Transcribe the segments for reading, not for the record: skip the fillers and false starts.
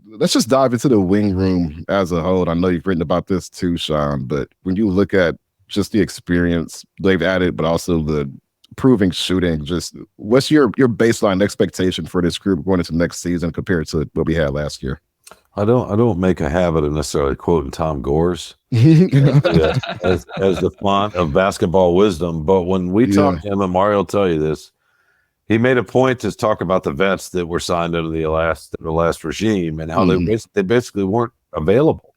let's just dive into the wing room as a whole. I know you've written about this too, Sean, but when you look at just the experience they've added, but also the proving shooting, just what's your baseline expectation for this group going into next season compared to what we had last year? I don't make a habit of necessarily quoting Tom Gores Yeah. as the font of basketball wisdom, but when we talk to him, and Mario will tell you this, he made a point to talk about the vets that were signed under the last regime and how they basically weren't available,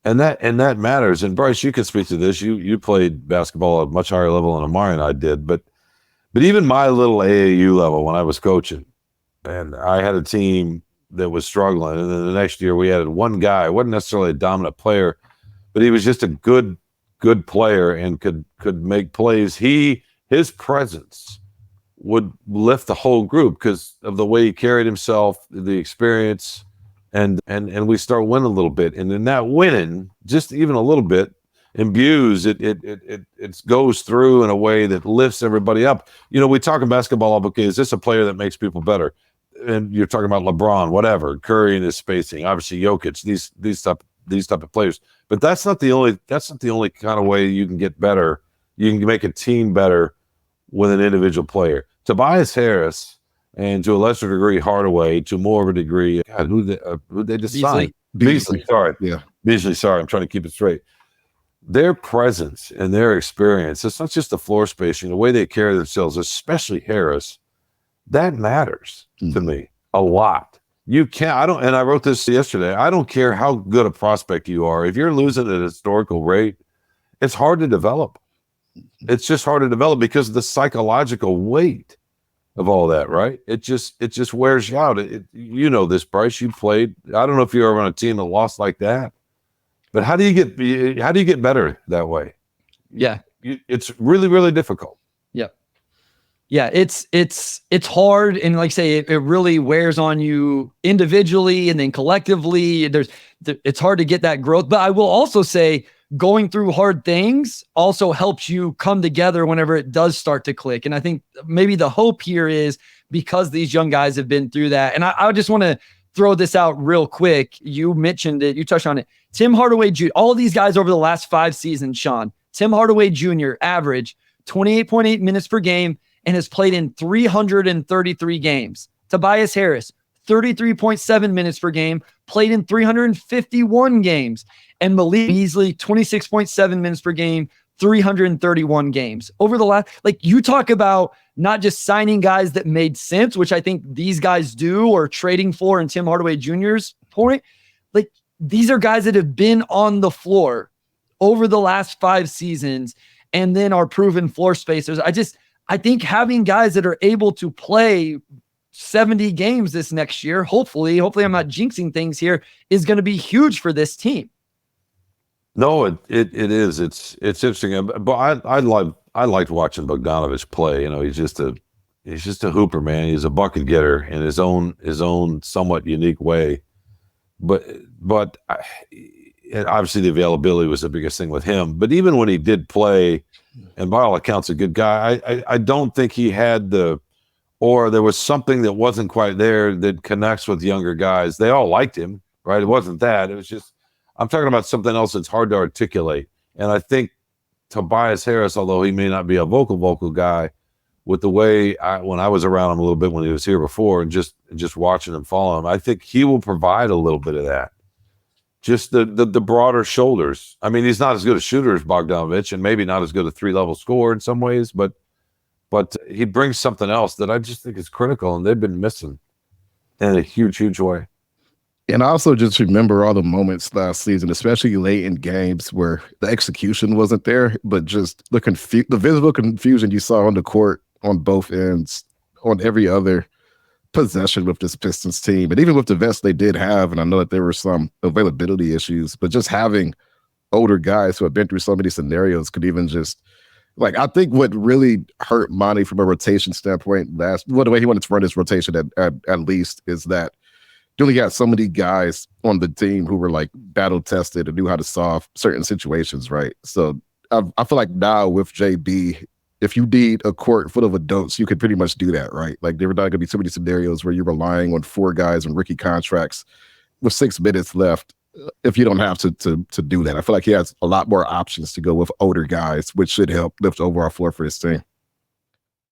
and that matters. And Bryce, you can speak to this. You played basketball at a much higher level than Amari and I did, but even my little AAU level when I was coaching, and I had a team that was struggling, and then the next year we had one guy, wasn't necessarily a dominant player, but he was just a good player and could make plays. His presence would lift the whole group because of the way he carried himself, the experience, and we start winning a little bit. And in that winning, just even a little bit, imbues it goes through in a way that lifts everybody up. We talk in basketball, okay, is this a player that makes people better? And you're talking about LeBron, whatever, Curry and his spacing, obviously Jokic, these type of players. But that's not the only kind of way you can get better. You can make a team better with an individual player. Tobias Harris, and to a lesser degree Hardaway, to more of a degree, God, who they just signed? Beasley. Sorry, yeah, Beasley. Sorry, I'm trying to keep it straight. Their presence and their experience, it's not just the floor spacing, the way they carry themselves, especially Harris, that matters to me a lot. You can't, and I wrote this yesterday, I don't care how good a prospect you are. If you're losing at a historical rate, it's hard to develop. It's just hard to develop because of the psychological weight of all that, right? It just wears you out. You know this, Bryce. You played. I don't know if you were on a team that lost like that, but how do you get better that way? Yeah, it's really, really difficult. Yeah, it's hard, and like I say, it really wears on you individually and then collectively. It's hard to get that growth. But I will also say, going through hard things also helps you come together whenever it does start to click. And I think maybe the hope here is because these young guys have been through that. And I just want to throw this out real quick. You mentioned it, you touched on it. Tim Hardaway Jr., all of these guys over the last 5 seasons, Sean, Tim Hardaway Jr. average 28.8 minutes per game and has played in 333 games. Tobias Harris, 33.7 minutes per game, played in 351 games. And Malik Beasley, 26.7 minutes per game, 331 games. Over the last, you talk about not just signing guys that made sense, which I think these guys do, or trading for in Tim Hardaway Jr.'s point. These are guys that have been on the floor over the last 5 seasons and then are proven floor spacers. I think having guys that are able to play 70 games this next year, hopefully I'm not jinxing things here, is going to be huge for this team. No, it is. It's interesting. But I liked watching Bogdanovich play. He's just a hooper, man. He's a bucket getter in his own somewhat unique way. But obviously the availability was the biggest thing with him. But even when he did play, and by all accounts, a good guy, I don't think he had or there was something that wasn't quite there that connects with younger guys. They all liked him, right? It wasn't that. It was just, I'm talking about something else that's hard to articulate. And I think Tobias Harris, although he may not be a vocal guy, with the way when I was around him a little bit when he was here before and just watching him follow him, I think he will provide a little bit of that. Just the broader shoulders. I mean, he's not as good a shooter as Bogdanovich, and maybe not as good a 3-level scorer in some ways, but he brings something else that I just think is critical, and they've been missing in a huge, huge way. And I also just remember all the moments last season, especially late in games where the execution wasn't there, but just the visible confusion you saw on the court on both ends, on every other possession with this Pistons team. And even with the vets they did have, and I know that there were some availability issues, but just having older guys who have been through so many scenarios could even just, I think what really hurt Monty from a rotation standpoint the way he wanted to run his rotation at least, is that you only got so many guys on the team who were battle tested and knew how to solve certain situations, right? So I feel like now with JB if you need a court full of adults, you could pretty much do that, right? Like there are not going to be so many scenarios where you're relying on 4 guys on rookie contracts with 6 minutes left if you don't have to do that. I feel like he has a lot more options to go with older guys, which should help lift the overall floor for his team.